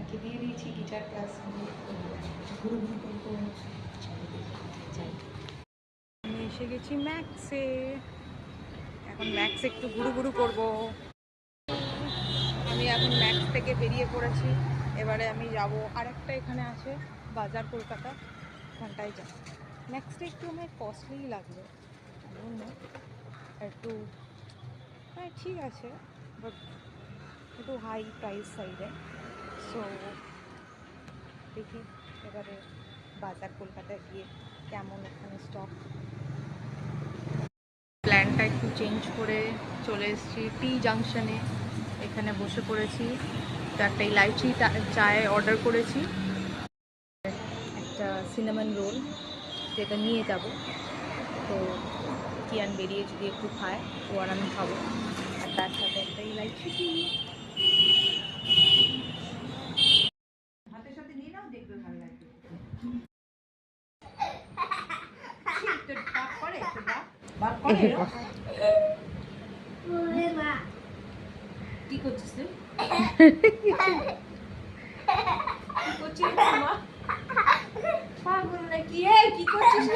কে দিয়ে দিয়েছি guitar class ঘুরু ঘুরু করবো। আমি এসে গেছি ম্যাক্সে, এখন ম্যাক্স একটু ঘুরু ঘুরু করবো। আমি এখন ম্যাক্স থেকে বেরিয়ে পড়েছি। এবারে আমি যাব আরেকটা এখানে আছে বাজার কলকাতা, ওখানটায় যাব। ম্যাক্সটা একটু আমার কস্টলি লাগলো, একটু হ্যাঁ ঠিক আছে, বাট একটু হাই প্রাইস সাইডে। সো দেখি এবারে বাজার কলকাতায় গিয়ে কেমন ওখানে স্টক। প্ল্যানটা একটু চেঞ্জ করে চলে এসেছি টি জাংশনে, এখানে বসে পড়েছি। একটা ইলাইচি চায় অর্ডার করেছি, একটা সিনামন রোল যেটা নিয়ে যাব। তো কিয়ান বেরিয়ে যদি একটু খায় ও আর আমি খাবো, আর তার সাথে একটা ইলাইচি টি। হাতের সাথে নিয়ে নাও, দেখবে ভালো লাগবে। কি করছিস তুই? কি করছিস মা? পাগল নাকি? কি করছিস?